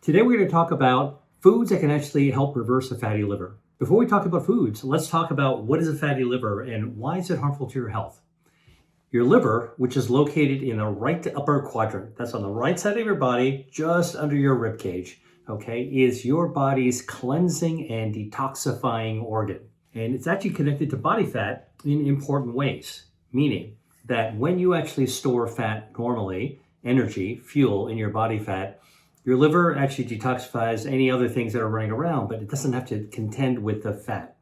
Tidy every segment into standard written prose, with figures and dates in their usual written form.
Today we're going to talk about foods that can actually help reverse a fatty liver. Before we talk about foods, let's talk about what is a fatty liver and why is it harmful to your health. Your liver, which is located in the right upper quadrant, that's on the right side of your body, just under your rib cage, okay, is your body's cleansing and detoxifying organ. And it's actually connected to body fat in important ways, meaning that when you actually store fat normally, energy, fuel in your body fat, your liver actually detoxifies any other things that are running around, but it doesn't have to contend with the fat.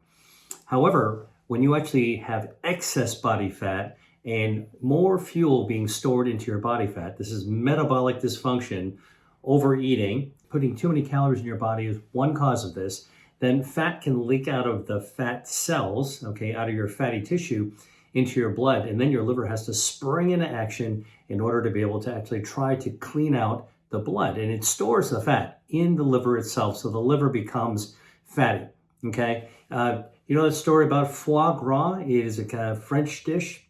However, when you actually have excess body fat and more fuel being stored into your body fat, this is metabolic dysfunction, overeating, putting too many calories in your body is one cause of this, then fat can leak out of the fat cells, okay, out of your fatty tissue into your blood, and then your liver has to spring into action in order to be able to actually try to clean out the blood, and it stores the fat in the liver itself, so the liver becomes fatty, okay? You know that story about foie gras? It is a kind of French dish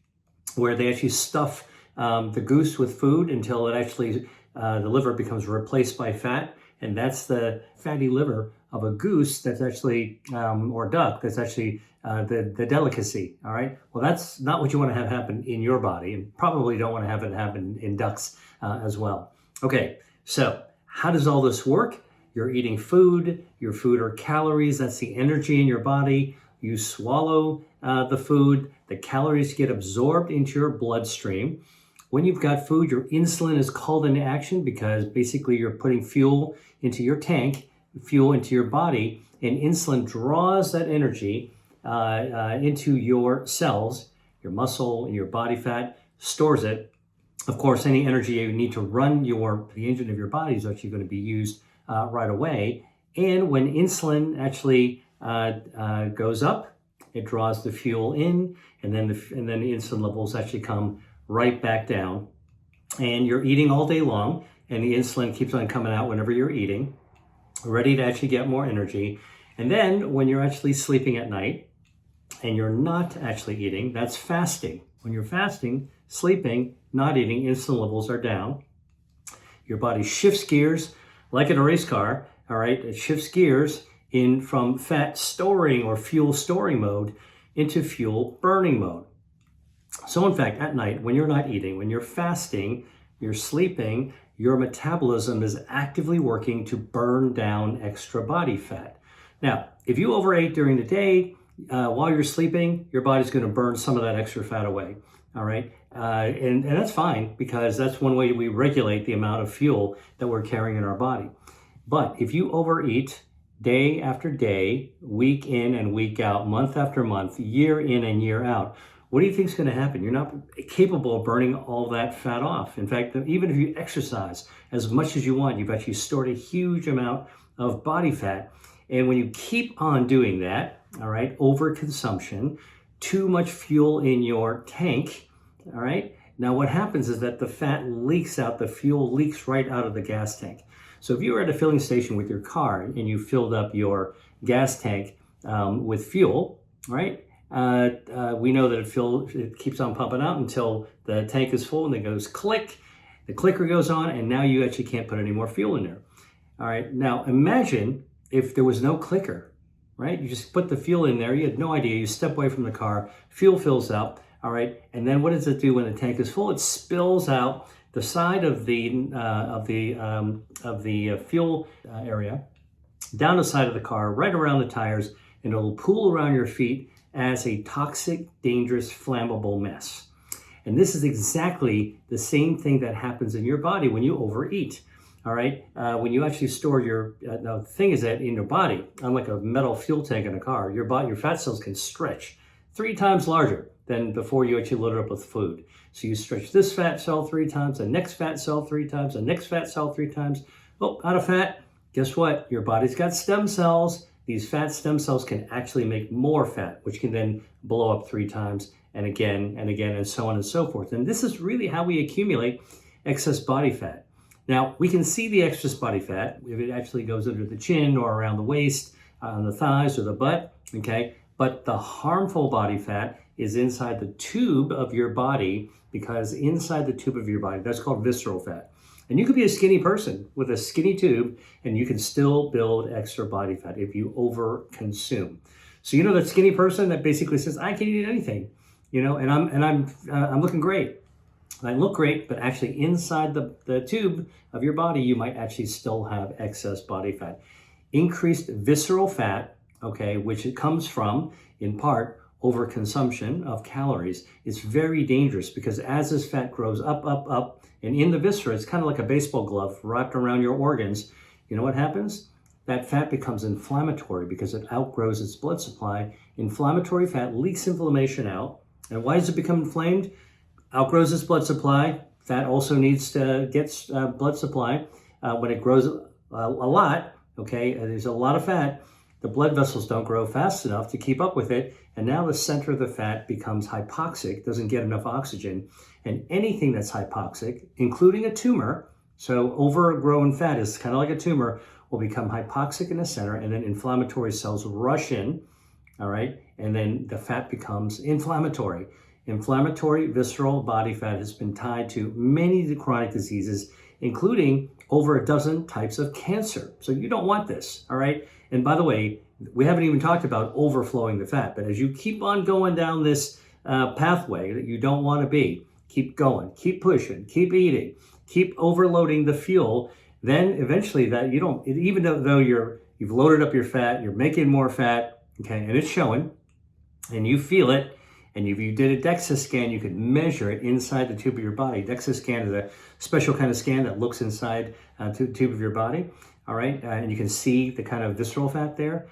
where they actually stuff the goose with food until it actually, the liver becomes replaced by fat, and that's the fatty liver of a goose that's actually, or duck, that's actually the delicacy, all right? Well, that's not what you want to have happen in your body, and probably don't want to have it happen in ducks as well. Okay. So how does all this work? You're eating food, your food are calories, that's the energy in your body. You swallow the food, the calories get absorbed into your bloodstream. When you've got food, your insulin is called into action because basically you're putting fuel into your tank, fuel into your body, and insulin draws that energy into your cells, your muscle, and your body fat, stores it. Of course, any energy you need to run the engine of your body is actually going to be used right away. And when insulin actually goes up, it draws the fuel in, and then the insulin levels actually come right back down. And you're eating all day long, and the insulin keeps on coming out whenever you're eating, ready to actually get more energy. And then when you're actually sleeping at night, and you're not actually eating, that's fasting. When you're fasting, sleeping, not eating, insulin levels are down. Your body shifts gears like in a race car, all right? It shifts gears in from fat storing or fuel storing mode into fuel burning mode. So in fact, at night, when you're not eating, when you're fasting, you're sleeping, your metabolism is actively working to burn down extra body fat. Now, if you overate during the day, while you're sleeping, your body's going to burn some of that extra fat away. All right. And that's fine because that's one way we regulate the amount of fuel that we're carrying in our body. But if you overeat day after day, week in and week out, month after month, year in and year out, what do you think is going to happen? You're not capable of burning all that fat off. In fact, even if you exercise as much as you want, you've actually stored a huge amount of body fat. And when you keep on doing that, all right, overconsumption, too much fuel in your tank, all right? Now what happens is that the fat leaks out, the fuel leaks right out of the gas tank. So if you were at a filling station with your car and you filled up your gas tank with fuel, right? We know that it keeps on pumping out until the tank is full and it goes click, the clicker goes on and now you actually can't put any more fuel in there. All right, now imagine if there was no clicker. Right? You just put the fuel in there. You had no idea. You step away from the car, fuel fills up, all right? And then what does it do when the tank is full? It spills out the side of the fuel area, down the side of the car, right around the tires, and it'll pool around your feet as a toxic, dangerous, flammable mess. And this is exactly the same thing that happens in your body when you overeat. All right, when you actually store the thing is that in your body, unlike a metal fuel tank in a car, your fat cells can stretch 3 times larger than before you actually load it up with food. So you stretch this fat cell 3 times, the next fat cell 3 times, the next fat cell 3 times. Oh, out of fat. Guess what? Your body's got stem cells. These fat stem cells can actually make more fat, which can then blow up 3 times and again, and so on and so forth. And this is really how we accumulate excess body fat. Now, we can see the excess body fat if it actually goes under the chin or around the waist, on the thighs or the butt, okay? But the harmful body fat is inside the tube of your body because inside the tube of your body, that's called visceral fat. And you could be a skinny person with a skinny tube, and you can still build extra body fat if you over consume. So you know that skinny person that basically says, I can eat anything, and I'm looking great. I look great, but actually inside the tube of your body, you might actually still have excess body fat. Increased visceral fat, okay, which it comes from, in part, overconsumption of calories, is very dangerous because as this fat grows up, and in the viscera, it's kind of like a baseball glove wrapped around your organs. You know what happens? That fat becomes inflammatory because it outgrows its blood supply. Inflammatory fat leaks inflammation out. And why does it become inflamed? Outgrows its blood supply. Fat also needs to get blood supply. When it grows a lot, okay, there's a lot of fat, the blood vessels don't grow fast enough to keep up with it, and now the center of the fat becomes hypoxic, doesn't get enough oxygen, and anything that's hypoxic, including a tumor, so overgrown fat is kind of like a tumor, will become hypoxic in the center, and then inflammatory cells rush in, all right, and then the fat becomes inflammatory. Inflammatory visceral body fat has been tied to many chronic diseases, including over a dozen types of cancer. So you don't want this, all right? And by the way, we haven't even talked about overflowing the fat, but as you keep on going down this pathway that you don't want to be, keep going, keep pushing, keep eating, keep overloading the fuel, then eventually that you don't, even though you've loaded up your fat, you're making more fat, okay, and it's showing, and you feel it, and if you did a DEXA scan, you could measure it inside the tube of your body. DEXA scan is a special kind of scan that looks inside the tube of your body, all right? And you can see the kind of visceral fat there.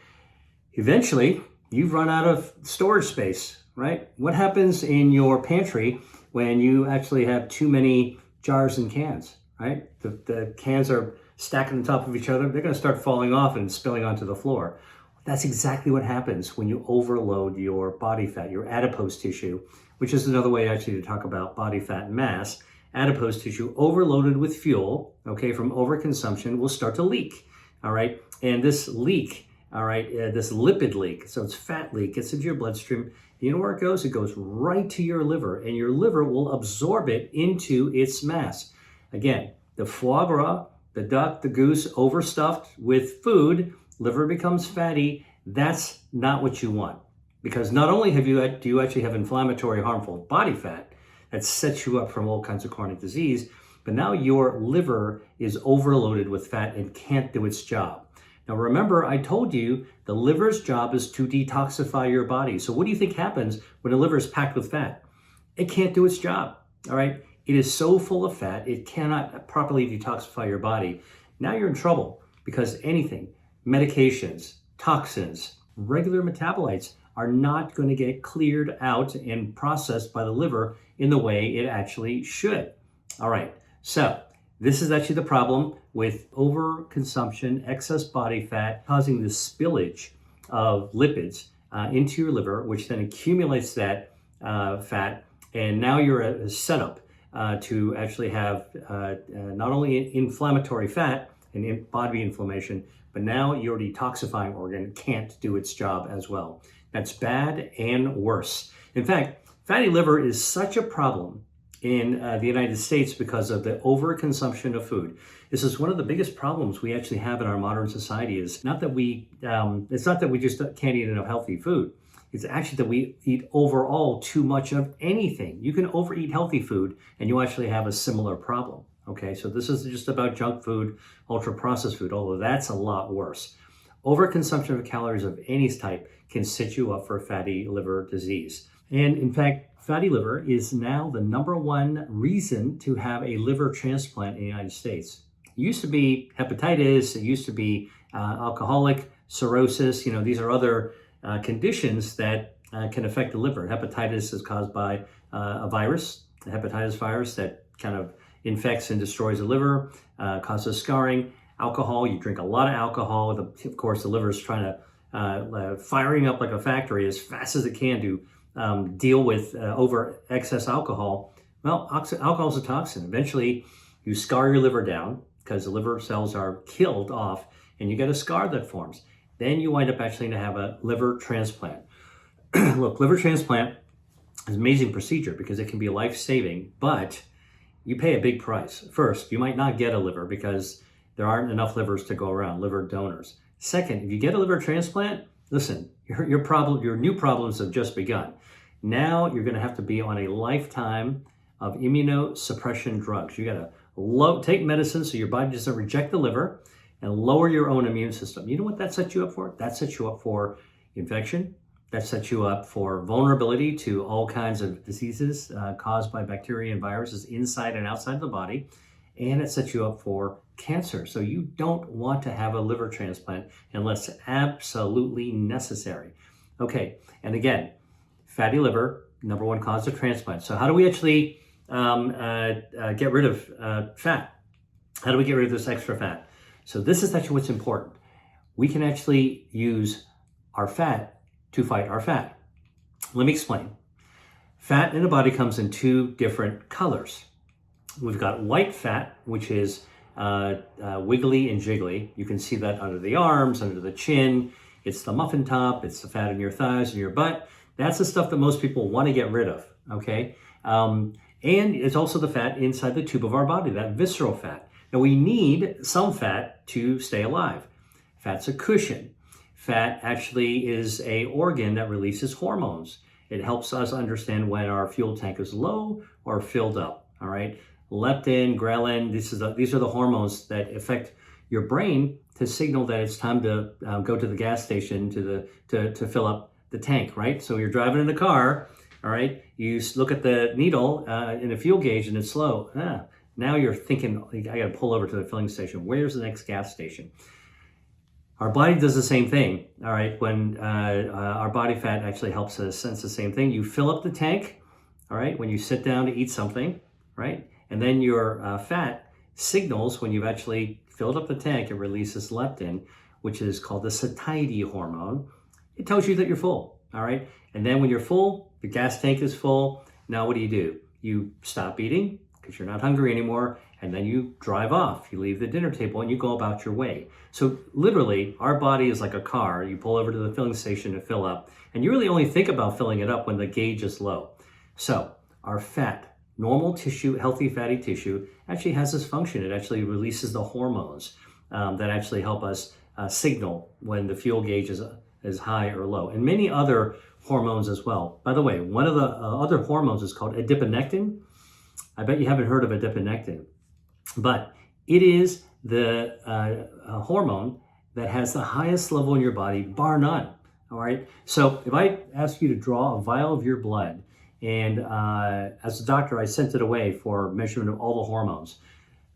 Eventually, you've run out of storage space, right? What happens in your pantry when you actually have too many jars and cans, right? The cans are stacking on top of each other. They're going to start falling off and spilling onto the floor. That's exactly what happens when you overload your body fat, your adipose tissue, which is another way actually to talk about body fat mass. Adipose tissue overloaded with fuel, okay, from overconsumption will start to leak, all right? And this leak, all right, this lipid leak, so it's fat leak, gets into your bloodstream. You know where it goes? It goes right to your liver, and your liver will absorb it into its mass. Again, the foie gras, the duck, the goose, overstuffed with food, liver becomes fatty. That's not what you want, because not only do you actually have inflammatory, harmful body fat that sets you up from all kinds of chronic disease, but now your liver is overloaded with fat and can't do its job. Now remember, I told you the liver's job is to detoxify your body. So what do you think happens when the liver is packed with fat? It can't do its job, all right? It is so full of fat, it cannot properly detoxify your body. Now you're in trouble because anything, medications, toxins, regular metabolites are not going to get cleared out and processed by the liver in the way it actually should. All right, so this is actually the problem with overconsumption, excess body fat, causing the spillage of lipids into your liver, which then accumulates that fat, and now you're set up to actually have not only inflammatory fat and body inflammation, but now your detoxifying organ can't do its job as well. That's bad and worse. In fact, fatty liver is such a problem in the United States because of the overconsumption of food. This is one of the biggest problems we actually have in our modern society. Is not that it's not that we just can't eat enough healthy food. It's actually that we eat overall too much of anything. You can overeat healthy food and you actually have a similar problem. Okay, so this is just about junk food, ultra processed food, although that's a lot worse. Overconsumption of calories of any type can set you up for fatty liver disease. And in fact, fatty liver is now the #1 reason to have a liver transplant in the United States. It used to be hepatitis, it used to be alcoholic cirrhosis. These are other conditions that can affect the liver. Hepatitis is caused by a virus, a hepatitis virus that kind of infects and destroys the liver, causes scarring. Alcohol, you drink a lot of alcohol. Of course, the liver is trying to firing up like a factory as fast as it can to deal with over excess alcohol. Well, alcohol is a toxin. Eventually, you scar your liver down because the liver cells are killed off, and you get a scar that forms. Then you wind up actually to have a liver transplant. Look, liver transplant is an amazing procedure because it can be life-saving, but you pay a big price. First, you might not get a liver because there aren't enough livers to go around, liver donors. Second, if you get a liver transplant, listen, your new problems have just begun. Now you're going to have to be on a lifetime of immunosuppression drugs. You got to take medicine so your body doesn't reject the liver and lower your own immune system. You know what that sets you up for? That sets you up for infection. That sets you up for vulnerability to all kinds of diseases caused by bacteria and viruses inside and outside the body. And it sets you up for cancer. So you don't want to have a liver transplant unless absolutely necessary. Okay, and again, fatty liver, number one cause of transplant. So how do we actually get rid of fat? How do we get rid of this extra fat? So this is actually what's important. We can actually use our fat to fight our fat. Let me explain. Fat in the body comes in two different colors. We've got white fat, which is wiggly and jiggly. You can see that under the arms, under the chin. It's the muffin top. It's the fat in your thighs and your butt. That's the stuff that most people want to get rid of, okay? And it's also the fat inside the tube of our body, that visceral fat. Now, we need some fat to stay alive. Fat's a cushion. Fat actually is an organ that releases hormones. It helps us understand when our fuel tank is low or filled up, all right? Leptin, ghrelin, these are the hormones that affect your brain to signal that it's time to go to the gas station to fill up the tank, right? So you're driving in the car, all right? You look at the needle in a fuel gauge and it's low. Now you're thinking, I got to pull over to the filling station. Where's the next gas station? Our body does the same thing, all right? When our body fat actually helps us sense the same thing. You fill up the tank, all right, when you sit down to eat something, right? And then your fat signals when you've actually filled up the tank, it releases leptin, which is called the satiety hormone. It tells you that you're full, all right? And then when you're full, the gas tank is full. Now what do? You stop eating because you're not hungry anymore, and then you drive off. You leave the dinner table and you go about your way. So literally, our body is like a car. You pull over to the filling station to fill up, and you really only think about filling it up when the gauge is low. So our fat, normal tissue, healthy fatty tissue, actually has this function. It actually releases the hormones that actually help us signal when the fuel gauge is high or low, and many other hormones as well. By the way, one of the other hormones is called adiponectin. I bet you haven't heard of adiponectin, but it is the hormone that has the highest level in your body, bar none. All right. So if I ask you to draw a vial of your blood, and as a doctor, I sent it away for measurement of all the hormones,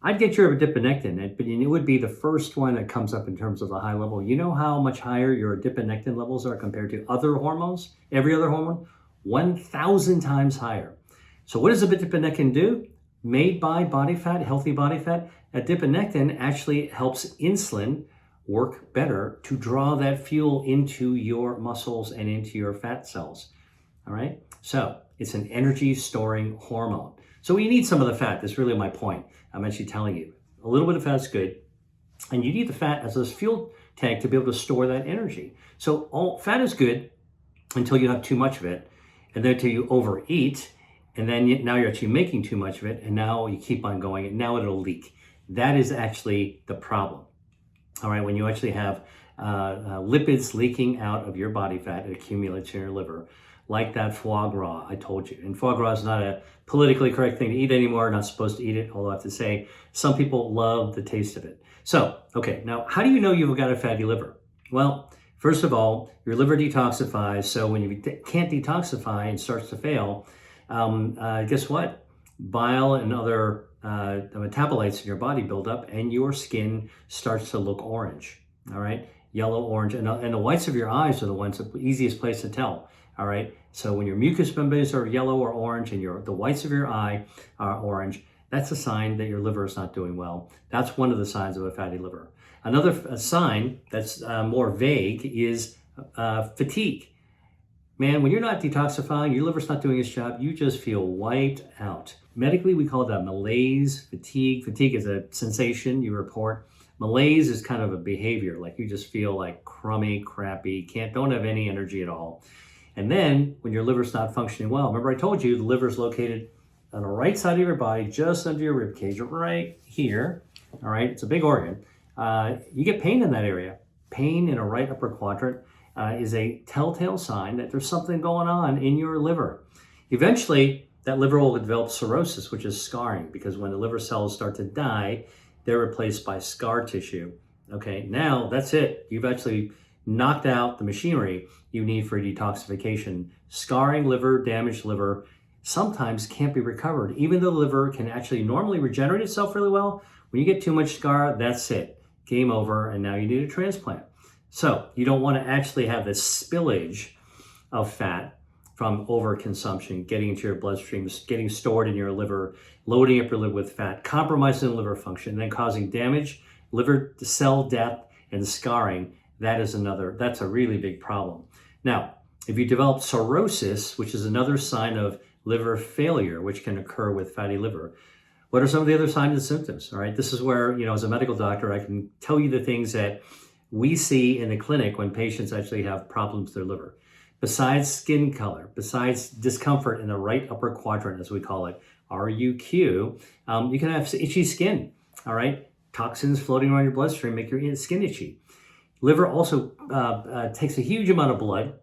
I'd get your adiponectin, but it would be the first one that comes up in terms of the high level. You know how much higher your adiponectin levels are compared to other hormones, every other hormone? 1,000 times higher. So what does adiponectin do? Made by body fat, healthy body fat, adiponectin actually helps insulin work better to draw that fuel into your muscles and into your fat cells. All right? So it's an energy storing hormone. So we need some of the fat. That's really my point. I'm actually telling you. A little bit of fat is good. And you need the fat as a fuel tank to be able to store that energy. So all fat is good until you have too much of it. And then until you overeat. And then now you're actually making too much of it. And now you keep on going. And now it'll leak. That is actually the problem. All right. When you actually have lipids leaking out of your body fat, it accumulates in your liver. Like that foie gras I told you. And foie gras is not a politically correct thing to eat anymore. Not supposed to eat it, although I have to say some people love the taste of it. So, okay, now how do you know you've got a fatty liver? Well, first of all, your liver detoxifies. So when you can't detoxify and starts to fail, guess what? Bile and other metabolites in your body build up and your skin starts to look orange, all right? Yellow, orange, and the whites of your eyes are the ones, the easiest place to tell. All right. So when your mucous membranes are yellow or orange and the whites of your eye are orange, that's a sign that your liver is not doing well. That's one of the signs of a fatty liver. Another sign that's more vague is fatigue. Man, when you're not detoxifying, your liver's not doing its job, you just feel wiped out. Medically, we call that malaise, fatigue. Fatigue is a sensation you report. Malaise is kind of a behavior, like you just feel like crummy, crappy, don't have any energy at all. And then when your liver's not functioning well, remember I told you the liver is located on the right side of your body, just under your rib cage, right here. All right, it's a big organ. You get pain in that area. Pain in a right upper quadrant is a telltale sign that there's something going on in your liver. Eventually, that liver will develop cirrhosis, which is scarring, because when the liver cells start to die, they're replaced by scar tissue. Okay, now that's it. You've actually knocked out the machinery you need for detoxification. Scarring liver, damaged liver, sometimes can't be recovered. Even though the liver can actually normally regenerate itself really well, when you get too much scar, that's it. Game over, and now you need a transplant. So you don't want to actually have this spillage of fat from overconsumption, getting into your bloodstream, getting stored in your liver, loading up your liver with fat, compromising liver function, then causing damage, liver cell death, and scarring. That's a really big problem. Now, if you develop cirrhosis, which is another sign of liver failure, which can occur with fatty liver, what are some of the other signs and symptoms? All right, this is where, as a medical doctor, I can tell you the things that we see in the clinic when patients actually have problems with their liver. Besides skin color, besides discomfort in the right upper quadrant, as we call it, RUQ, you can have itchy skin, all right? Toxins floating around your bloodstream make your skin itchy. Liver also takes a huge amount of blood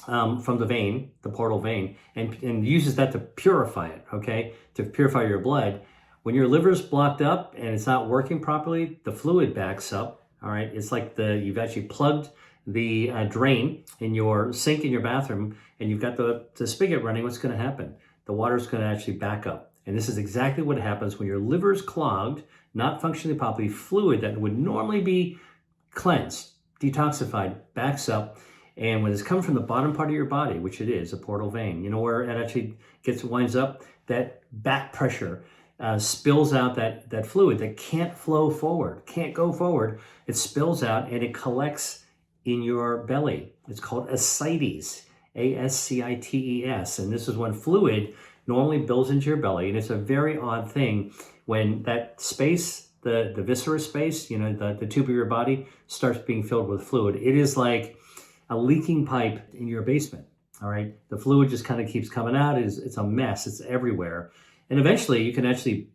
from the vein, the portal vein, and uses that to purify it, okay? To purify your blood. When your liver's blocked up and it's not working properly, the fluid backs up, all right? It's like you've actually plugged the drain in your sink in your bathroom, and you've got the spigot running. What's going to happen? The water's going to actually back up. And this is exactly what happens when your liver's clogged, not functioning properly. Fluid that would normally be cleansed, detoxified, backs up. And when it's coming from the bottom part of your body, which it is, a portal vein, where it actually winds up, that back pressure spills out that fluid that can't flow forward, can't go forward. It spills out and it collects in your belly. It's called ascites, A-S-C-I-T-E-S. And this is when fluid normally builds into your belly. And it's a very odd thing when that space, the viscera space, the tube of your body starts being filled with fluid. It is like a leaking pipe in your basement, all right? The fluid just kind of keeps coming out. It's a mess. It's everywhere. And eventually you can actually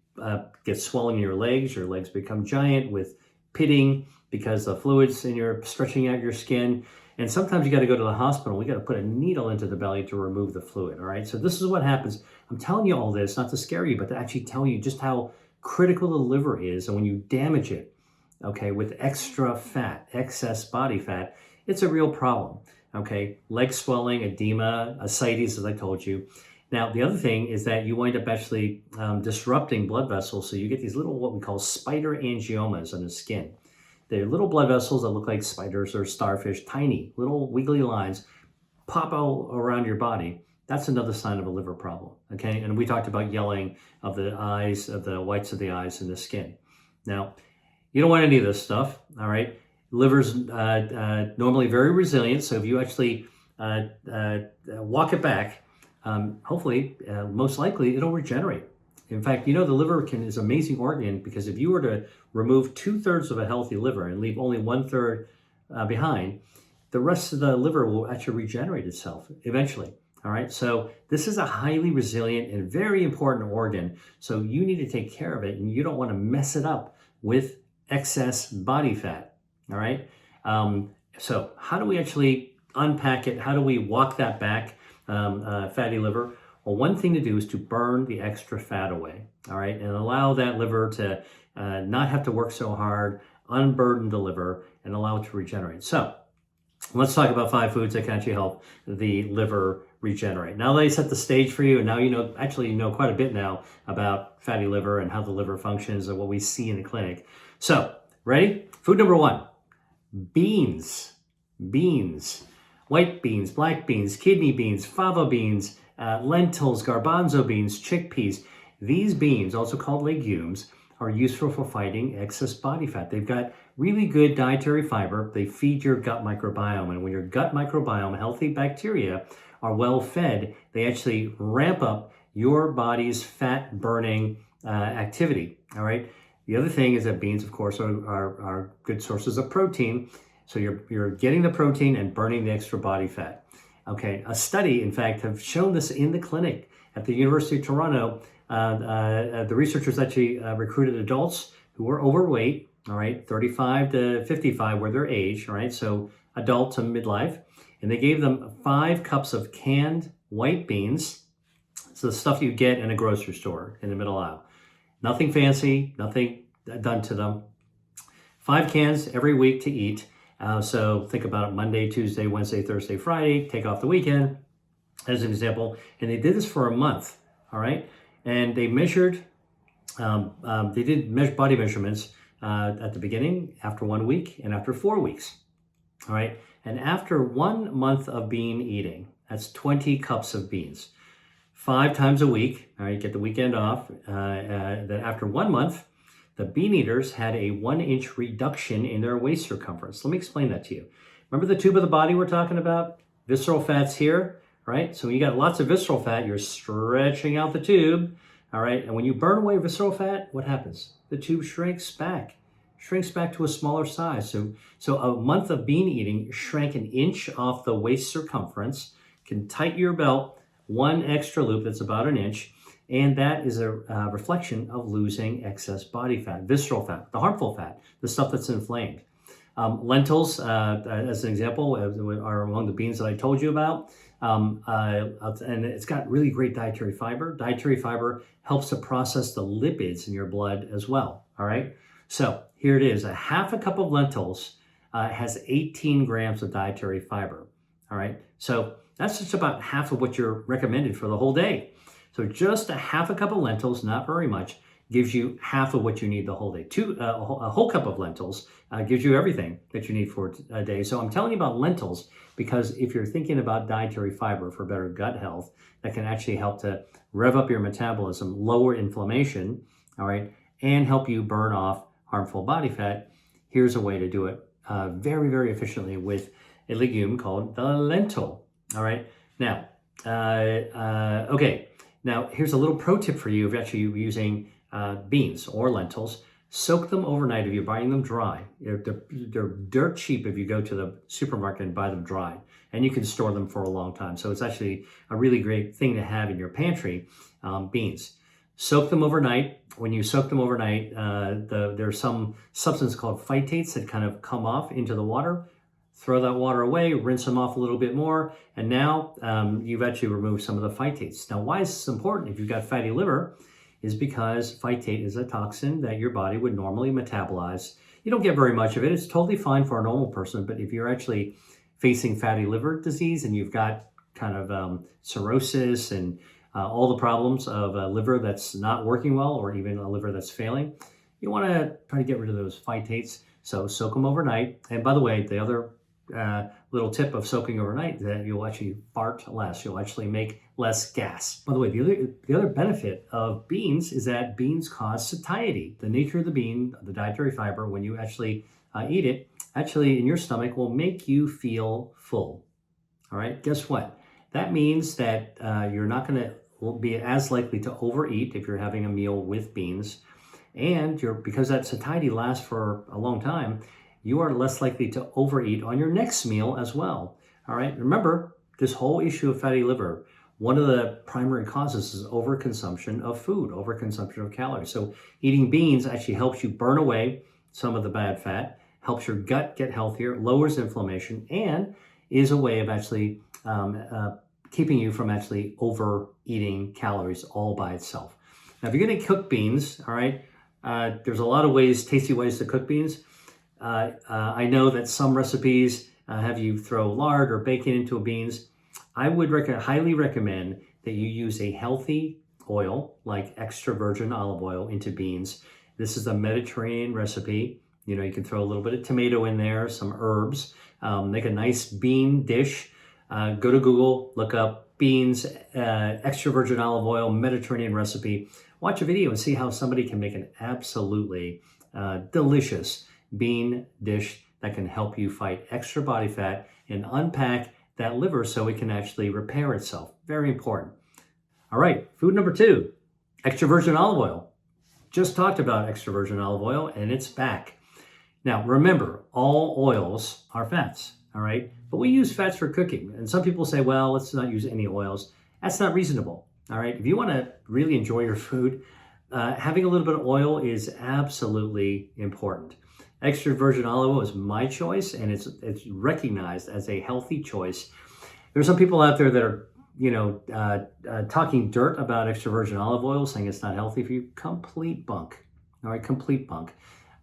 get swelling in your legs become giant with pitting because the fluids in your stretching out your skin. And sometimes you got to go to the hospital. We got to put a needle into the belly to remove the fluid, all right? So this is what happens. I'm telling you all this, not to scare you, but to actually tell you just how critical the liver is. And when you damage it, okay, with extra fat, excess body fat, it's a real problem, okay? Leg swelling, edema, ascites, as I told you. Now, the other thing is that you wind up actually disrupting blood vessels. So you get these little, what we call spider angiomas on the skin. They're little blood vessels that look like spiders or starfish, tiny little wiggly lines pop all around your body. That's another sign of a liver problem, okay? And we talked about yelling of the eyes, of the whites of the eyes and the skin. Now, you don't want any of this stuff, all right? Liver's normally very resilient, so if you actually walk it back, hopefully, most likely, it'll regenerate. In fact, the liver is an amazing organ, because if you were to remove 2/3 of a healthy liver and leave only 1/3 behind, the rest of the liver will actually regenerate itself eventually. All right, so this is a highly resilient and very important organ. So you need to take care of it, and you don't want to mess it up with excess body fat. All right, so how do we actually unpack it? How do we walk that back, fatty liver? Well, one thing to do is to burn the extra fat away, all right, and allow that liver to not have to work so hard, unburden the liver, and allow it to regenerate. So let's talk about 5 foods that can actually help the liver regenerate. Now that I set the stage for you, and now you know quite a bit now about fatty liver and how the liver functions and what we see in the clinic. So, ready? Food number 1, beans. Beans. White beans, black beans, kidney beans, fava beans, lentils, garbanzo beans, chickpeas. These beans, also called legumes, are useful for fighting excess body fat. They've got really good dietary fiber. They feed your gut microbiome. And when your gut microbiome, healthy bacteria, are well fed, they actually ramp up your body's fat burning activity. All right. The other thing is that beans, of course, are good sources of protein. So you're getting the protein and burning the extra body fat. Okay, a study, in fact, have shown this in the clinic at the University of Toronto. The researchers actually recruited adults who were overweight, all right, 35 to 55 were their age, all right, so adult to midlife, and they gave them 5 cups of canned white beans. So the stuff you get in a grocery store in the middle aisle. Nothing fancy, nothing done to them. 5 cans every week to eat. So think about it: Monday, Tuesday, Wednesday, Thursday, Friday, take off the weekend as an example. And they did this for a month, all right? And they measured, they did body measurements at the beginning, after 1 week, and after 4 weeks, all right? And after 1 month of bean eating, that's 20 cups of beans. 5 times a week, all right, get the weekend off. That after 1 month, the bean eaters had a 1-inch reduction in their waist circumference. Let me explain that to you. Remember the tube of the body we're talking about? Visceral fat's here, right? So when you got lots of visceral fat, you're stretching out the tube, all right? And when you burn away visceral fat, what happens? The tube shrinks back to a smaller size. So a month of bean eating shrank 1 inch off the waist circumference, can tighten your belt, 1 extra loop, that's about 1 inch, and that is a reflection of losing excess body fat, visceral fat, the harmful fat, the stuff that's inflamed. Lentils, as an example, are among the beans that I told you about, and it's got really great dietary fiber. Dietary fiber helps to process the lipids in your blood as well, all right? So here it is, a half a cup of lentils has 18 grams of dietary fiber, all right? So that's just about half of what you're recommended for the whole day. So just a half a cup of lentils, not very much, gives you half of what you need the whole day. A whole cup of lentils gives you everything that you need for a day. So I'm telling you about lentils because if you're thinking about dietary fiber for better gut health, that can actually help to rev up your metabolism, lower inflammation, all right, and help you burn off harmful body fat. Here's a way to do it very, very efficiently with a legume called the lentil. All right. Now, okay. Now, here's a little pro tip for you if you're actually using beans or lentils. Soak them overnight if you're buying them dry. They're dirt cheap if you go to the supermarket and buy them dry. And you can store them for a long time. So it's actually a really great thing to have in your pantry, beans. Soak them overnight. When you soak them overnight, there's some substance called phytates that kind of come off into the water. Throw that water away, rinse them off a little bit more, and now you've actually removed some of the phytates. Now, why is this important if you've got fatty liver? Is because phytate is a toxin that your body would normally metabolize. You don't get very much of it. It's totally fine for a normal person, but if you're actually facing fatty liver disease and you've got kind of cirrhosis and all the problems of a liver that's not working well or even a liver that's failing, you want to try to get rid of those phytates. So soak them overnight. And by the way, the other little tip of soaking overnight that you'll actually fart less. You'll actually make less gas. By the way, the other benefit of beans is that beans cause satiety. The nature of the bean, the dietary fiber, when you actually eat it, actually in your stomach will make you feel full. All right, guess what? That means that you're not going to be as likely to overeat if you're having a meal with beans. And because that satiety lasts for a long time, you are less likely to overeat on your next meal as well. All right, remember this whole issue of fatty liver. One of the primary causes is overconsumption of food, overconsumption of calories. So eating beans actually helps you burn away some of the bad fat, helps your gut get healthier, lowers inflammation, and is a way of actually keeping you from actually overeating calories all by itself. Now, if you're going to cook beans, all right, there's a lot of tasty ways to cook beans. I know that some recipes have you throw lard or bacon into beans. I would highly recommend that you use a healthy oil like extra virgin olive oil into beans. This is a Mediterranean recipe. You know, you can throw a little bit of tomato in there, some herbs, make a nice bean dish. Go to Google, look up beans, extra virgin olive oil, Mediterranean recipe. Watch a video and see how somebody can make an absolutely delicious bean dish that can help you fight extra body fat and unpack that liver so it can actually repair itself. Very important. All right, food number 2, extra virgin olive oil. Just talked about extra virgin olive oil and it's back. Now, remember, all oils are fats, all right? But we use fats for cooking. And some people say, well, let's not use any oils. That's not reasonable. All right. If you want to really enjoy your food, having a little bit of oil is absolutely important. Extra virgin olive oil is my choice, and it's recognized as a healthy choice. There's some people out there that are, talking dirt about extra virgin olive oil, saying it's not healthy for you. Complete bunk. All right, complete bunk.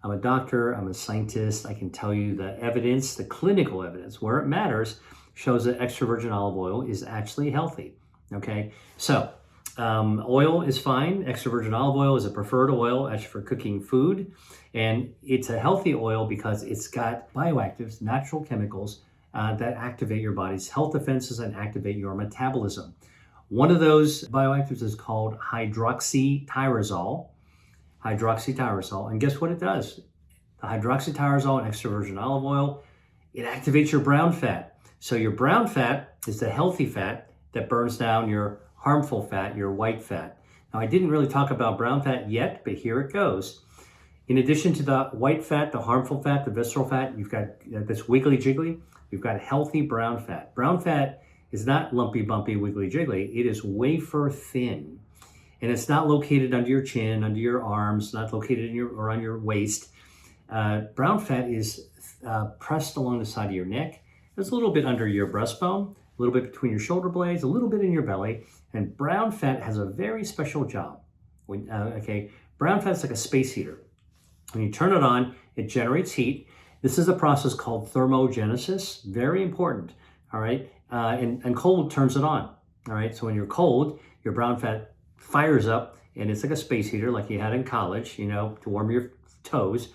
I'm a doctor, I'm a scientist. I can tell you the evidence, the clinical evidence, where it matters, shows that extra virgin olive oil is actually healthy. Okay, so oil is fine. Extra virgin olive oil is a preferred oil actually for cooking food. And it's a healthy oil because it's got bioactives, natural chemicals that activate your body's health defenses and activate your metabolism. One of those bioactives is called hydroxytyrosol. And guess what it does? The hydroxytyrosol and extra virgin olive oil, it activates your brown fat. So your brown fat is the healthy fat that burns down your harmful fat, your white fat. Now, I didn't really talk about brown fat yet, but here it goes. In addition to the white fat, the harmful fat, the visceral fat, you've got this wiggly jiggly, you've got healthy brown fat. Brown fat is not lumpy, bumpy, wiggly jiggly. It is wafer thin. And it's not located under your chin, under your arms, not located in or on your waist. Brown fat is pressed along the side of your neck. It's a little bit under your breastbone, a little bit between your shoulder blades, a little bit in your belly. And brown fat has a very special job. Brown fat is like a space heater. When you turn it on, it generates heat. This is a process called thermogenesis, very important, all right? And cold turns it on, all right? So when you're cold, your brown fat fires up, and it's like a space heater like you had in college, to warm your toes,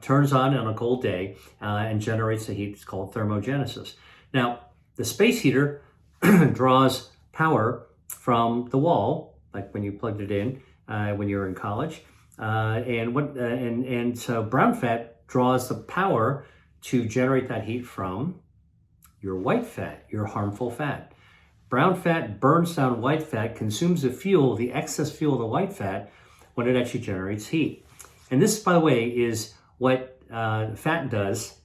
turns on a cold day and generates the heat. It's called thermogenesis. Now, the space heater draws power from the wall, like when you plugged it in when you were in college. So brown fat draws the power to generate that heat from your white fat, your harmful fat. Brown fat burns down white fat, consumes the fuel, the excess fuel of the white fat, when it actually generates heat. And this, by the way, is what fat does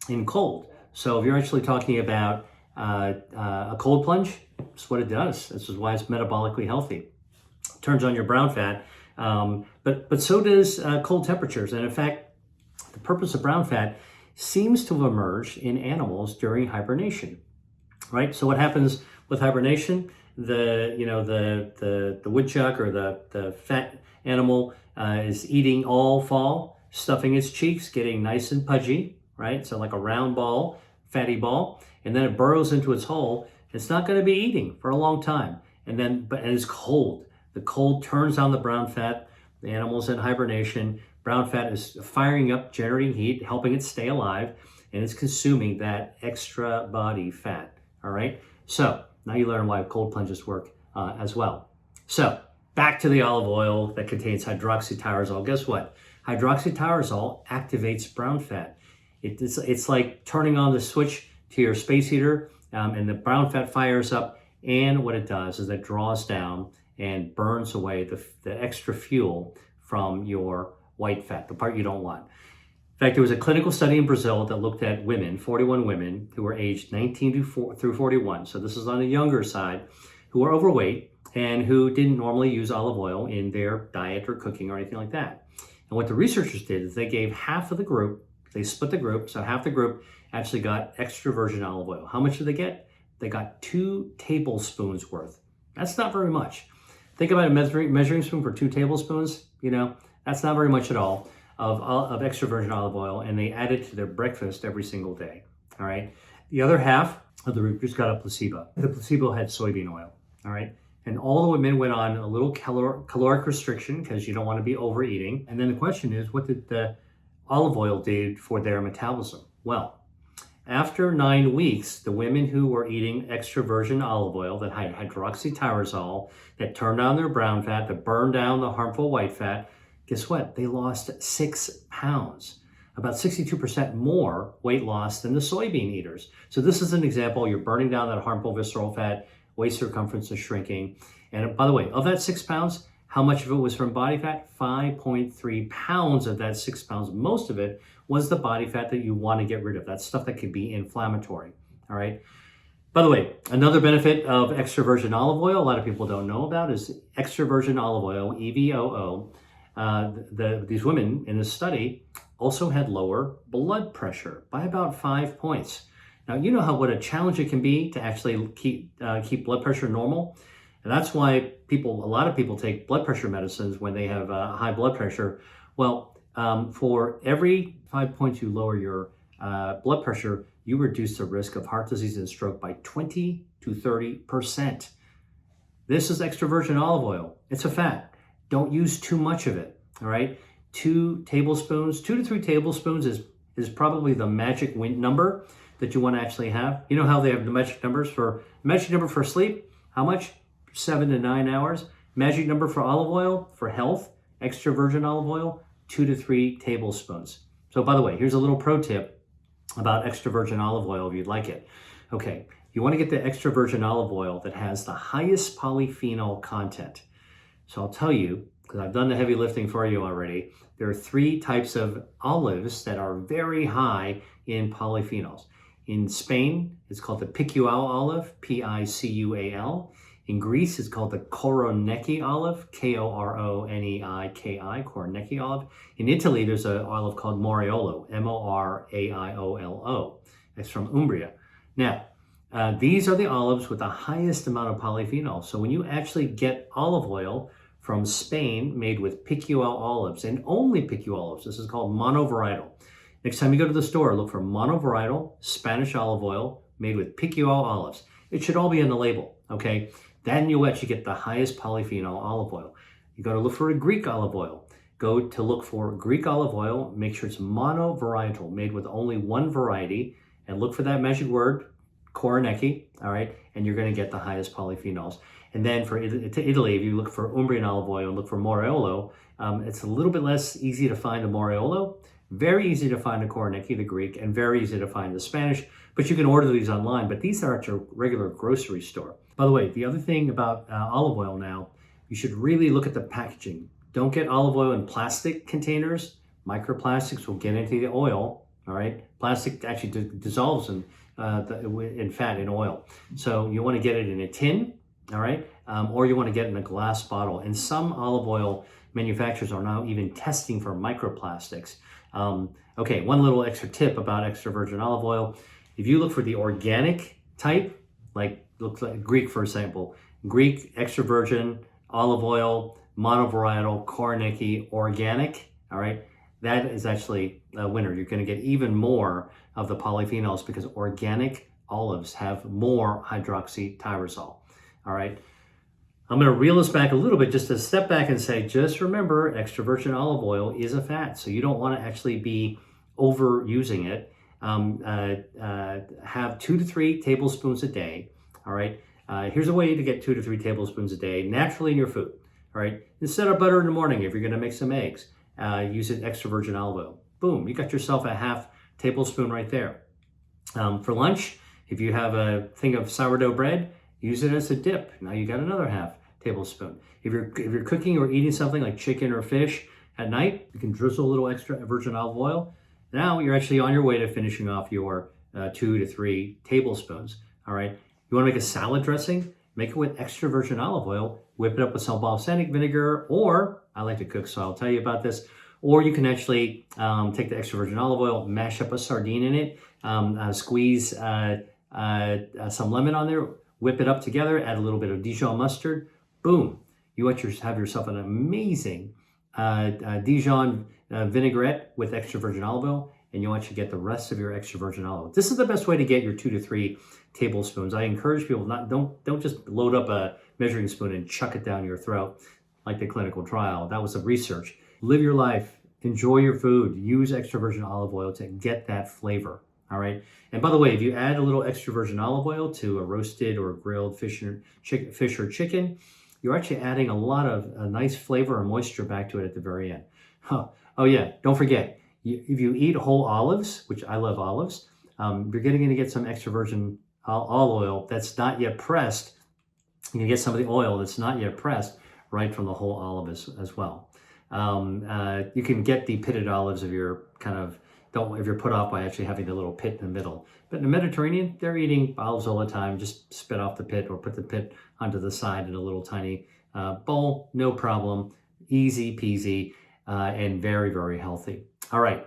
in cold. So if you're actually talking about a cold plunge, that's what it does. This is why it's metabolically healthy. It turns on your brown fat, but so does cold temperatures. And in fact, the purpose of brown fat seems to have emerged in animals during hibernation, right? So what happens with hibernation? The woodchuck or the fat animal is eating all fall, stuffing its cheeks, getting nice and pudgy, right? So like a round ball, fatty ball, and then it burrows into its hole. It's not going to be eating for a long time, and it's cold. The cold turns on the brown fat. The animal's in hibernation. Brown fat is firing up, generating heat, helping it stay alive, and it's consuming that extra body fat. All right. So now you learn why cold plunges work as well. So back to the olive oil that contains hydroxytyrosol. Guess what? Hydroxytyrosol activates brown fat. It's like turning on the switch to your space heater, and the brown fat fires up. And what it does is it draws down and burns away the extra fuel from your white fat, the part you don't want. In fact, there was a clinical study in Brazil that looked at 41 women who were aged 19 through 41. So this is on the younger side, who were overweight and who didn't normally use olive oil in their diet or cooking or anything like that. And what the researchers did is they gave half of the group, they split the group, so half the group actually got extra virgin olive oil. How much did they get? They got 2 tablespoons worth. That's not very much. Think about a measuring spoon for 2 tablespoons, that's not very much at all of extra virgin olive oil, and they add it to their breakfast every single day, all right? The other half of the group just got a placebo. The placebo had soybean oil, all right? And all the women went on a little caloric restriction because you don't want to be overeating. And then the question is, what did the olive oil do for their metabolism? Well, after 9 weeks, the women who were eating extra virgin olive oil that had hydroxytyrosol, that turned on their brown fat, that burned down the harmful white fat, guess what? They lost 6 pounds, about 62% more weight loss than the soybean eaters. So this is an example. You're burning down that harmful visceral fat, waist circumference is shrinking. And by the way, of that 6 pounds, how much of it was from body fat? 5.3 pounds of that 6 pounds. Most of it was the body fat that you want to get rid of. That's stuff that could be inflammatory, all right? By the way, another benefit of extra virgin olive oil, a lot of people don't know about, is extra virgin olive oil, EVOO. These women in this study also had lower blood pressure by about 5 points. Now, you know what a challenge it can be to actually keep blood pressure normal. And that's why a lot of people take blood pressure medicines when they have high blood pressure. Well, for every 5 points you lower your blood pressure, you reduce the risk of heart disease and stroke by 20 to 30%. This is extra virgin olive oil. It's a fat. Don't use too much of it, all right? 2 tablespoons, 2 to 3 tablespoons is probably the magic number that you want to actually have. You know how they have the magic number for sleep? How much? 7 to 9 hours. Magic number for olive oil, for health, extra virgin olive oil, 2 to 3 tablespoons. So by the way, here's a little pro tip about extra virgin olive oil if you'd like it. Okay, you want to get the extra virgin olive oil that has the highest polyphenol content. So I'll tell you, because I've done the heavy lifting for you already, there are 3 types of olives that are very high in polyphenols. In Spain, it's called the Picual olive, Picual. In Greece, it's called the Koroneiki olive, Koroneiki, Koroneiki olive. In Italy, there's an olive called Moriolo, Moriolo. It's from Umbria. Now, these are the olives with the highest amount of polyphenol. So when you actually get olive oil from Spain made with Picual olives, and only Picual olives, this is called monovarietal. Next time you go to the store, look for monovarietal Spanish olive oil made with Picual olives. It should all be on the label, okay? Then you'll actually get the highest polyphenol olive oil. You go to look for a Greek olive oil. Go to look for Greek olive oil, make sure it's monovarietal, made with only one variety, and look for that magic word, Koroneiki, all right? And you're gonna get the highest polyphenols. And then for Italy, if you look for Umbrian olive oil and look for Moriolo, it's a little bit less easy to find a Moriolo, very easy to find a Koroneiki, the Greek, and very easy to find the Spanish, but you can order these online, but these are at your regular grocery store. By the way, the other thing about olive oil now, you should really look at the packaging. Don't get olive oil in plastic containers. Microplastics will get into the oil, all right? Plastic actually dissolves in fat, in oil. So you want to get it in a tin, all right? Or you want to get it in a glass bottle. And some olive oil manufacturers are now even testing for microplastics. Okay, one little extra tip about extra virgin olive oil. If you look for the organic type, looks like Greek, for example, Greek extra virgin olive oil, monovarietal, Koroneiki, organic, all right? That is actually a winner. You're gonna get even more of the polyphenols because organic olives have more hydroxytyrosol, all right? I'm gonna reel this back a little bit just to step back and say, just remember extra virgin olive oil is a fat, so you don't wanna actually be overusing it. Have 2 to 3 tablespoons a day, all right? Here's a way to get 2 to 3 tablespoons a day naturally in your food, all right? Instead of butter in the morning, if you're gonna make some eggs, use an extra virgin olive oil. Boom, you got yourself a half tablespoon right there. For lunch, if you have a thing of sourdough bread, use it as a dip. Now you got another half tablespoon. If you're cooking or eating something like chicken or fish at night, you can drizzle a little extra virgin olive oil. Now you're actually on your way to finishing off your 2 to 3 tablespoons, all right? You wanna make a salad dressing? Make it with extra virgin olive oil, whip it up with some balsamic vinegar, or, I like to cook, so I'll tell you about this, or you can actually take the extra virgin olive oil, mash up a sardine in it, squeeze some lemon on there, whip it up together, add a little bit of Dijon mustard, boom. You have yourself an amazing Dijon vinaigrette with extra virgin olive oil, and you'll actually get the rest of your extra virgin olive oil. This is the best way to get your 2 to 3 tablespoons. I encourage people don't just load up a measuring spoon and chuck it down your throat like the clinical trial. That was the research. Live your life, enjoy your food, use extra virgin olive oil to get that flavor, all right? And by the way, if you add a little extra virgin olive oil to a roasted or grilled fish or chicken, you're actually adding a lot of nice flavor and moisture back to it at the very end. Oh yeah, don't forget, if you eat whole olives, which I love olives, you're going to get some extra virgin olive oil that's not yet pressed. You can get some of the oil that's not yet pressed right from the whole olive as well. You can get the pitted olives if you're kind of don't if you're put off by actually having the little pit in the middle. But in the Mediterranean, they're eating olives all the time. Just spit off the pit or put the pit onto the side in a little tiny bowl. No problem. Easy peasy and very, very healthy. All right.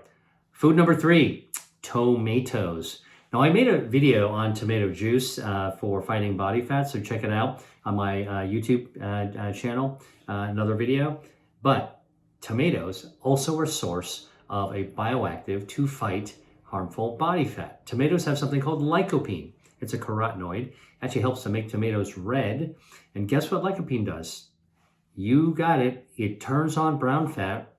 Food number 3, tomatoes. Now, I made a video on tomato juice for fighting body fat, so check it out on my YouTube channel, another video. But tomatoes also are a source of a bioactive to fight harmful body fat. Tomatoes have something called lycopene. It's a carotenoid. Actually helps to make tomatoes red. And guess what lycopene does? You got it. It turns on brown fat,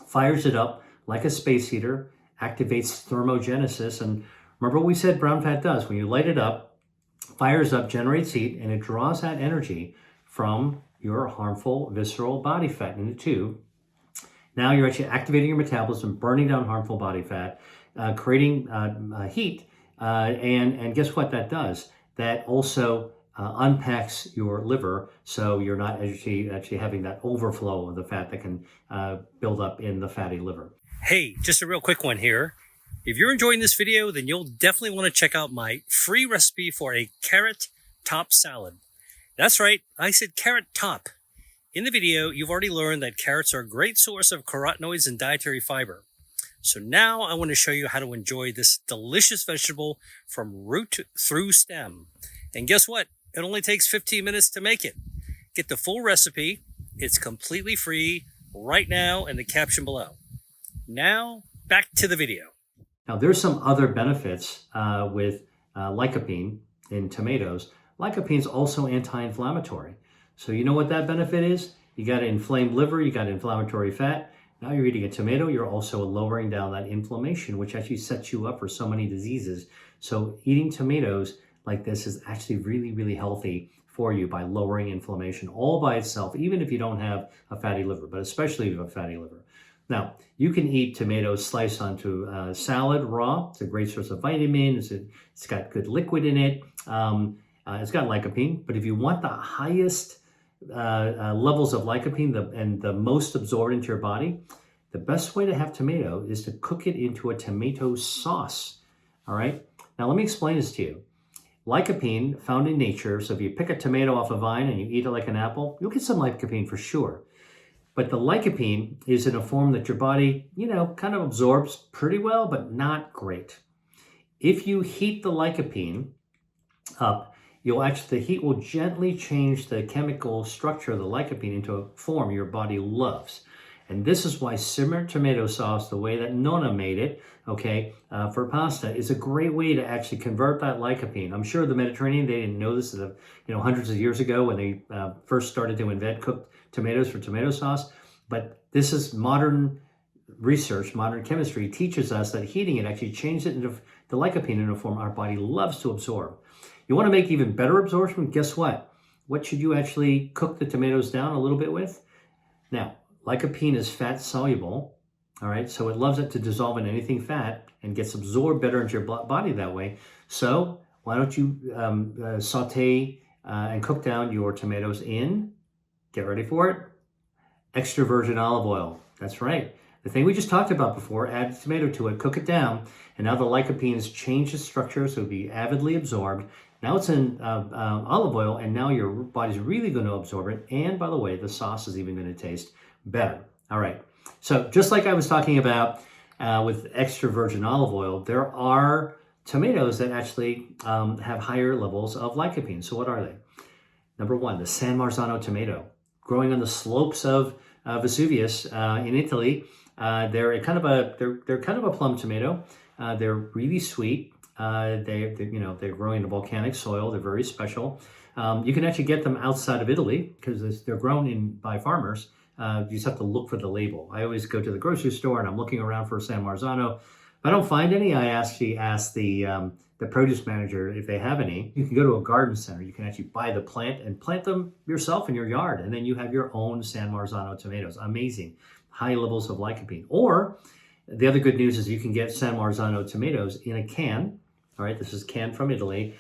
fires it up like a space heater, activates thermogenesis. And remember what we said brown fat does? When you light it up, fires up, generates heat, and it draws that energy from your harmful visceral body fat in the tube. Now you're actually activating your metabolism, burning down harmful body fat, creating heat. And guess what that does? That also unpacks your liver, so you're not actually having that overflow of the fat that can build up in the fatty liver. Hey, just a real quick one here. If you're enjoying this video, then you'll definitely want to check out my free recipe for a carrot top salad. That's right, I said carrot top. In the video, you've already learned that carrots are a great source of carotenoids and dietary fiber. So now I want to show you how to enjoy this delicious vegetable from root through stem. And guess what? It only takes 15 minutes to make it. Get the full recipe. It's completely free right now in the caption below. Now, back to the video. Now, there's some other benefits with lycopene in tomatoes. Lycopene is also anti-inflammatory. So you know what that benefit is? You got an inflamed liver, you got inflammatory fat. Now you're eating a tomato, you're also lowering down that inflammation, which actually sets you up for so many diseases. So eating tomatoes like this is actually really, really healthy for you by lowering inflammation all by itself, even if you don't have a fatty liver, but especially if you have a fatty liver. Now, you can eat tomatoes sliced onto salad raw. It's a great source of vitamins. It's got good liquid in it. It's got lycopene, but if you want the highest levels of lycopene and the most absorbed into your body, the best way to have tomato is to cook it into a tomato sauce. All right. Now, let me explain this to you. Lycopene found in nature. So if you pick a tomato off a vine and you eat it like an apple, you'll get some lycopene for sure. But the lycopene is in a form that your body, kind of absorbs pretty well, but not great. If you heat the lycopene up, the heat will gently change the chemical structure of the lycopene into a form your body loves. And this is why simmered tomato sauce, the way that Nonna made it, for pasta, is a great way to actually convert that lycopene. I'm sure the Mediterranean, they didn't know this, hundreds of years ago when they first started to invent cooked tomatoes for tomato sauce. But this is modern research, modern chemistry teaches us that heating it actually changes it into the lycopene in a form our body loves to absorb. You want to make even better absorption? Guess what? What should you actually cook the tomatoes down a little bit with? Now, lycopene is fat soluble, all right? So it loves it to dissolve in anything fat and gets absorbed better into your body that way. So why don't you saute and cook down your tomatoes in, get ready for it, extra virgin olive oil. That's right. The thing we just talked about before, add the tomato to it, cook it down, and now the lycopene has changed its structure, so it'll be avidly absorbed. Now it's in olive oil, and now your body's really going to absorb it. And by the way, the sauce is even going to taste better. All right. So just like I was talking about with extra virgin olive oil, there are tomatoes that actually have higher levels of lycopene. So what are they? Number one, the San Marzano tomato, growing on the slopes of Vesuvius in Italy. They're kind of a plum tomato. They're really sweet. They're growing in a volcanic soil. They're very special. You can actually get them outside of Italy because they're grown by farmers. You just have to look for the label. I always go to the grocery store and I'm looking around for San Marzano. If I don't find any, I actually ask the produce manager if they have any. You can go to a garden center. You can actually buy the plant and plant them yourself in your yard. And then you have your own San Marzano tomatoes. Amazing. High levels of lycopene. Or the other good news is you can get San Marzano tomatoes in a can. All right, this is canned from Italy.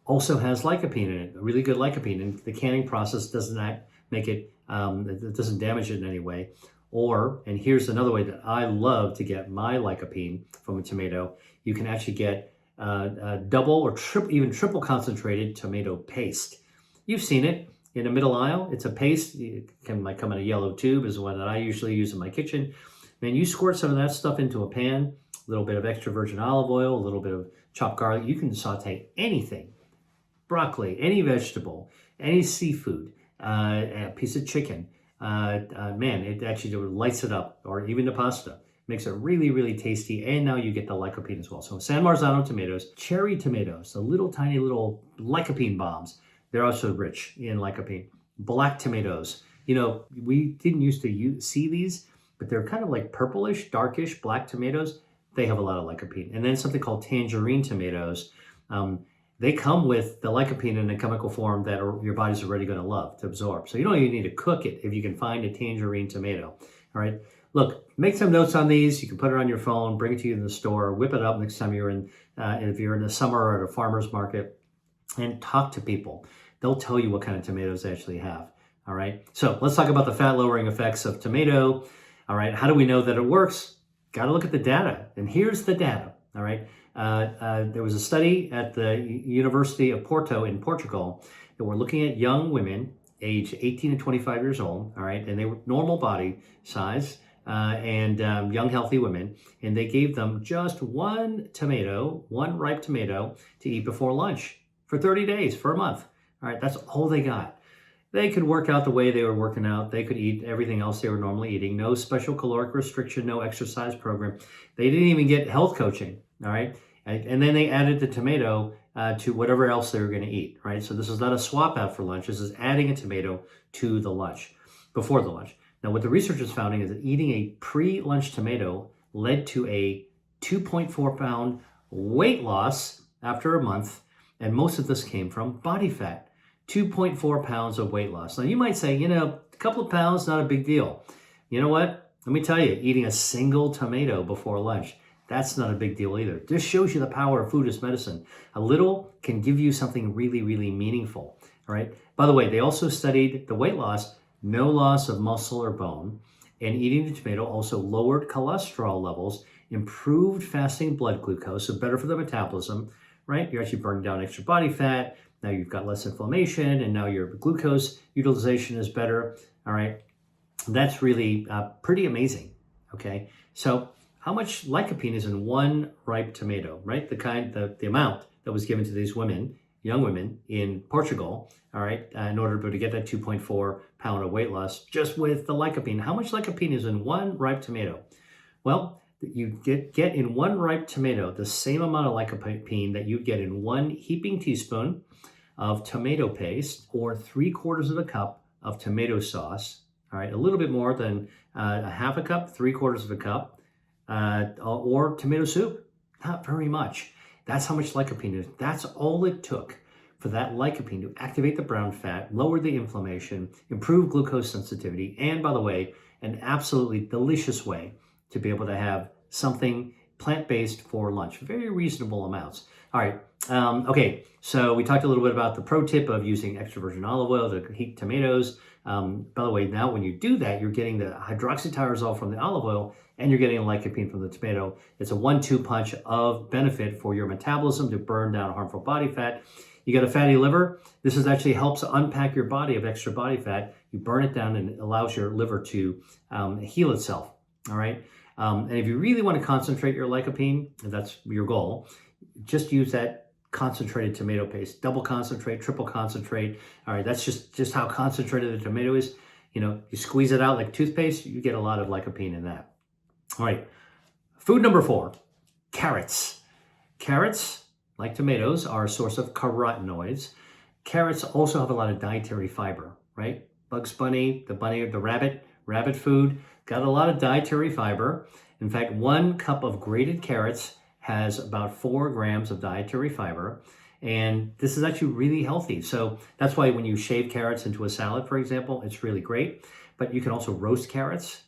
Also has lycopene in it, a really good lycopene. And the canning process doesn't make it, it doesn't damage it in any way. Or, and here's another way that I love to get my lycopene from a tomato, you can actually get double or even triple concentrated tomato paste. You've seen it in the middle aisle. It's a paste. It might come in a yellow tube, is the one that I usually use in my kitchen. Man, you squirt some of that stuff into a pan, a little bit of extra virgin olive oil, a little bit of chopped garlic. You can saute anything, broccoli, any vegetable, any seafood, a piece of chicken. Man, it actually lights it up, or even the pasta. Makes it really, really tasty, and now you get the lycopene as well. So San Marzano tomatoes, cherry tomatoes, the little tiny little lycopene bombs, they're also rich in lycopene. Black tomatoes, you know, we didn't used to see these, but they're kind of like purplish, darkish black tomatoes. They have a lot of lycopene. And then something called tangerine tomatoes. They come with the lycopene in a chemical form that your body's already going to love to absorb. So you don't even need to cook it if you can find a tangerine tomato. All right. Look, make some notes on these. You can put it on your phone, bring it to you in the store, whip it up next time you're in, if you're in the summer or at a farmer's market, and talk to people. They'll tell you what kind of tomatoes they actually have. All right. So let's talk about the fat lowering effects of tomato. All right. How do we know that it works? Got to look at the data. And here's the data. All right. There was a study at the University of Porto in Portugal that were looking at young women aged 18 to 25 years old. All right. And they were normal body size. And young healthy women, and they gave them just one ripe tomato to eat before lunch for 30 days, for a month. All right, that's all they got. They could work out the way they were working out. They could eat everything else they were normally eating. No special caloric restriction, no exercise program. They didn't even get health coaching, all right? And then they added the tomato to whatever else they were going to eat, right? So this is not a swap out for lunch. This is adding a tomato to the lunch, before the lunch. Now, what the researchers found is that eating a pre-lunch tomato led to a 2.4 pound weight loss after a month, and most of this came from body fat. 2.4 pounds of weight loss. Now, you might say, you know, a couple of pounds, not a big deal. You know what? Let me tell you, eating a single tomato before lunch, that's not a big deal either. This shows you the power of food as medicine. A little can give you something really, really meaningful, all right? By the way, they also studied the weight loss, no loss of muscle or bone, and eating the tomato also lowered cholesterol levels, improved fasting blood glucose, so better for the metabolism, right? You're actually burning down extra body fat. Now you've got less inflammation, and now your glucose utilization is better, all right? That's really pretty amazing, okay? So how much lycopene is in one ripe tomato, right? The amount that was given to these women, young women in Portugal, all right, in order to get that 2.4 pound of weight loss just with the lycopene. How much lycopene is in one ripe tomato? Well, you get in one ripe tomato the same amount of lycopene that you get in one heaping teaspoon of tomato paste, or 3/4 of a cup of tomato sauce, all right, a little bit more than a half a cup, 3/4 of a cup, or tomato soup. Not very much. That's how much lycopene is. That's all it took for that lycopene to activate the brown fat, lower the inflammation, improve glucose sensitivity, and by the way, an absolutely delicious way to be able to have something plant-based for lunch. Very reasonable amounts. All right. Okay. So we talked a little bit about the pro tip of using extra virgin olive oil to heat tomatoes. By the way, now when you do that, you're getting the hydroxytyrosol from the olive oil, and you're getting a lycopene from the tomato. It's a 1-2 punch of benefit for your metabolism to burn down harmful body fat. You got a fatty liver. This is actually helps unpack your body of extra body fat. You burn it down, and it allows your liver to heal itself. All right. And if you really want to concentrate your lycopene, if that's your goal, just use that concentrated tomato paste. Double concentrate, triple concentrate. All right, that's just how concentrated the tomato is. You know, you squeeze it out like toothpaste, you get a lot of lycopene in that. All right, food number 4, carrots. Carrots, like tomatoes, are a source of carotenoids. Carrots also have a lot of dietary fiber, right? Bugs Bunny, the rabbit food, got a lot of dietary fiber. In fact, 1 cup of grated carrots has about 4 grams of dietary fiber, and this is actually really healthy. So that's why when you shave carrots into a salad, for example, it's really great. But you can also roast carrots,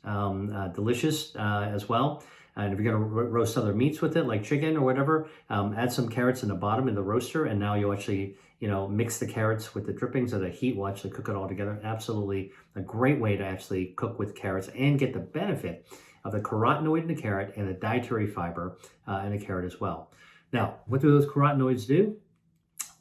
delicious as well. And if you're going to roast other meats with it, like chicken or whatever, add some carrots in the bottom in the roaster, and now you actually, mix the carrots with the drippings, so the heat will actually cook it all together. Absolutely a great way to actually cook with carrots and get the benefit of the carotenoid in the carrot and the dietary fiber in the carrot as well. Now, what do those carotenoids do?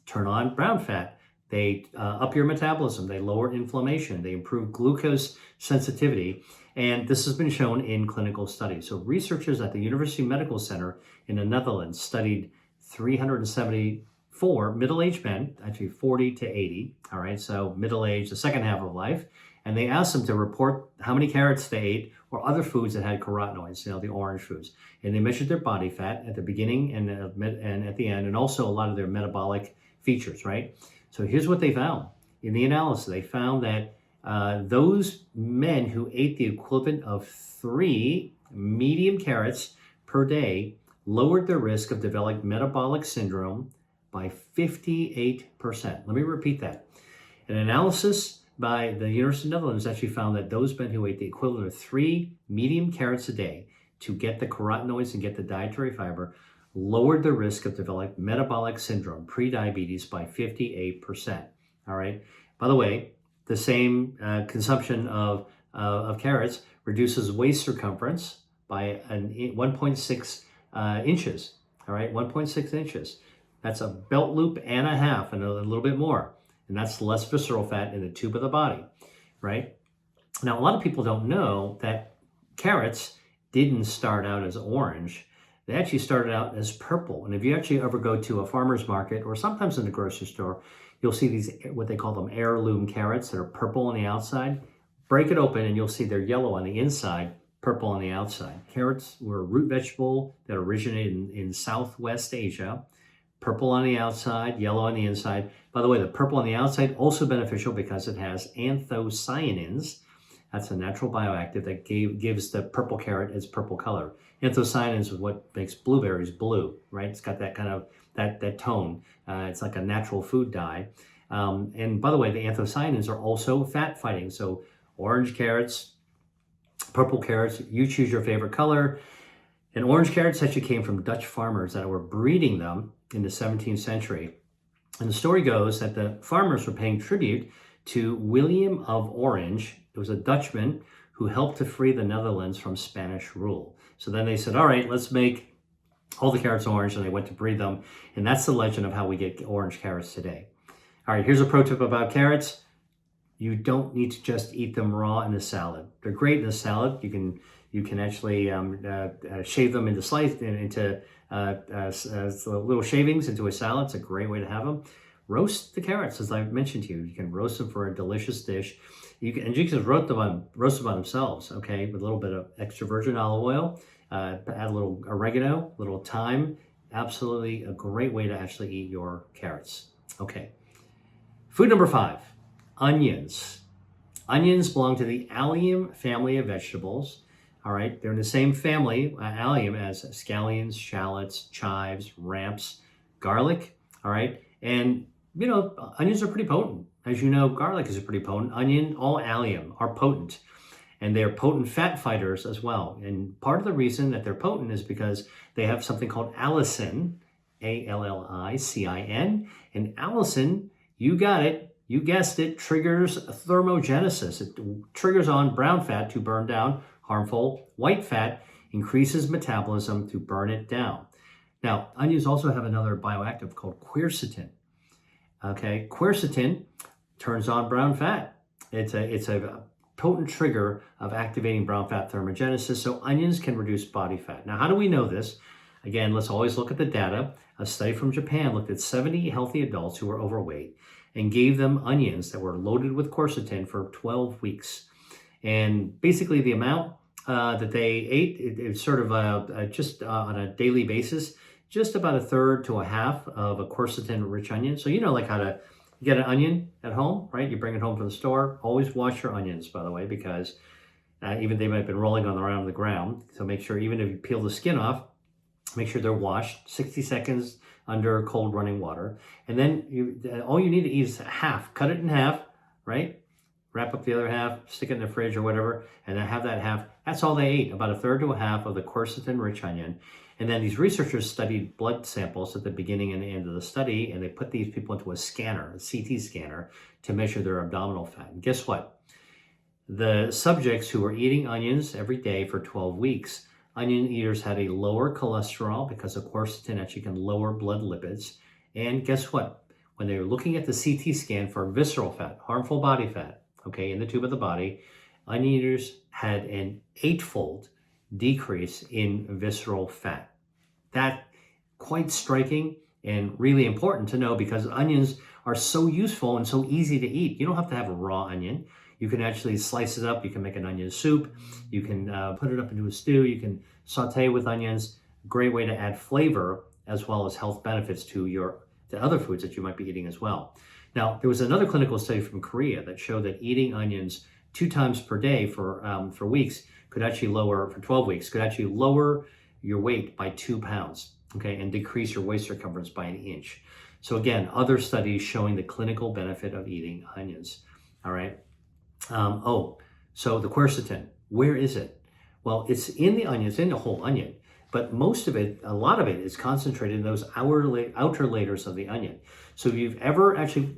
Turn on brown fat. They up your metabolism. They lower inflammation. They improve glucose sensitivity. And this has been shown in clinical studies. So researchers at the University Medical Center in the Netherlands studied 374 middle-aged men, actually 40 to 80, all right, so middle-aged, the second half of life, and they asked them to report how many carrots they ate or other foods that had carotenoids, the orange foods. And they measured their body fat at the beginning and at the end, and also a lot of their metabolic features, right? So here's what they found. In the analysis, they found that those men who ate the equivalent of 3 medium carrots per day lowered their risk of developing metabolic syndrome by 58%. Let me repeat that. An analysis by the University of the Netherlands actually found that those men who ate the equivalent of 3 medium carrots a day to get the carotenoids and get the dietary fiber lowered the risk of developing metabolic syndrome, prediabetes, by 58%. All right. By the way, the same consumption of carrots reduces waist circumference by 1.6 inches. All right, 1.6 inches. That's a belt loop and a half, and a little bit more. And that's less visceral fat in the tube of the body, right? Now, a lot of people don't know that carrots didn't start out as orange. They actually started out as purple. And if you actually ever go to a farmer's market or sometimes in the grocery store, you'll see these, what they call them, heirloom carrots that are purple on the outside. Break it open and you'll see they're yellow on the inside, purple on the outside. Carrots were a root vegetable that originated in Southwest Asia. Purple on the outside, yellow on the inside. By the way, the purple on the outside also beneficial because it has anthocyanins. That's a natural bioactive that gives the purple carrot its purple color. Anthocyanins is what makes blueberries blue, right? It's got that kind of that tone. It's like a natural food dye. And by the way, the anthocyanins are also fat fighting. So orange carrots, purple carrots, you choose your favorite color. And orange carrots actually came from Dutch farmers that were breeding them in the 17th century. And the story goes that the farmers were paying tribute to William of Orange. It was a Dutchman who helped to free the Netherlands from Spanish rule. So then they said, all right, let's make all the carrots orange, and they went to breed them. And that's the legend of how we get orange carrots today. All right, here's a pro tip about carrots. You don't need to just eat them raw in a salad. They're great in a salad. You can actually shave them into little shavings into a salad. It's a great way to have them. Roast the carrots, as I mentioned to you. You can roast them for a delicious dish. You can just roast them on themselves, okay, with a little bit of extra virgin olive oil. Add a little oregano, a little thyme. Absolutely a great way to actually eat your carrots. Okay. Food number 5, onions. Onions belong to the allium family of vegetables. All right, they're in the same family, allium, as scallions, shallots, chives, ramps, garlic. All right, and onions are pretty potent. As you know, garlic is a pretty potent. All allium are potent. And they're potent fat fighters as well. And part of the reason that they're potent is because they have something called allicin, A-L-L-I-C-I-N. And allicin, you got it, you guessed it, triggers thermogenesis. It triggers on brown fat to burn down harmful white fat, increases metabolism to burn it down. Now, onions also have another bioactive called quercetin. Okay, quercetin turns on brown fat. It's a potent trigger of activating brown fat thermogenesis, so onions can reduce body fat. Now, how do we know this? Again, let's always look at the data. A study from Japan looked at 70 healthy adults who were overweight and gave them onions that were loaded with quercetin for 12 weeks. And basically the amount that they ate, it's sort of just on a daily basis, just about 1/3 to 1/2 of a quercetin-rich onion. So you know like how to get an onion at home, right? You bring it home from the store. Always wash your onions, by the way, because even they might have been rolling on the ground. So make sure, even if you peel the skin off, make sure they're washed 60 seconds under cold running water. And then all you need to eat is half. Cut it in half, right? Wrap up the other half, stick it in the fridge or whatever, and then have that half That's all they ate, about a third to a half of the quercetin-rich onion. And then these researchers studied blood samples at the beginning and the end of the study, and they put these people into a scanner, a CT scanner, to measure their abdominal fat. And guess what? The subjects who were eating onions every day for 12 weeks, onion eaters had a lower cholesterol because of quercetin actually can lower blood lipids. And guess what? When they were looking at the CT scan for visceral fat, harmful body fat, okay, in the tube of the body, onion eaters had an 8-fold decrease in visceral fat. That quite striking and really important to know because onions are so useful and so easy to eat. You don't have to have a raw onion. You can actually slice it up. You can make an onion soup. You can put it up into a stew. You can saute with onions. Great way to add flavor as well as health benefits to other foods that you might be eating as well. Now, there was another clinical study from Korea that showed that eating onions 2 times per day for weeks could actually lower, for 12 weeks, could actually lower your weight by 2 pounds, okay, and decrease your waist circumference by 1 inch. So again, other studies showing the clinical benefit of eating onions, all right? So the quercetin, where is it? Well, it's in the onion, it's in the whole onion, but most of it, a lot of it is concentrated in those outer layers of the onion. So if you've ever actually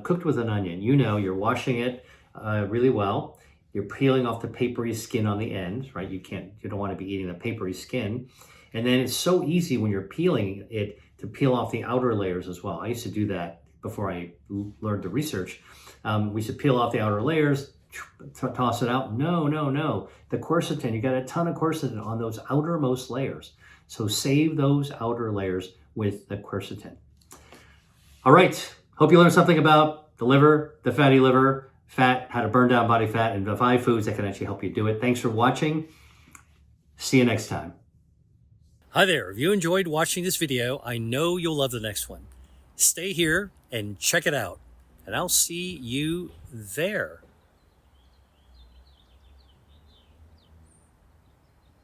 cooked with an onion, you know you're washing it really well. You're peeling off the papery skin on the end, right? You don't want to be eating the papery skin. And then it's so easy when you're peeling it to peel off the outer layers as well. I used to do that before I learned the research. We used to peel off the outer layers, toss it out. No. The quercetin, you got a ton of quercetin on those outermost layers. So save those outer layers with the quercetin. All right. Hope you learned something about the liver, the fatty liver, fat, how to burn down body fat, and the 5 foods that can actually help you do it. Thanks for watching. See you next time. Hi there. If you enjoyed watching this video, I know you'll love the next one. Stay here and check it out, and I'll see you there.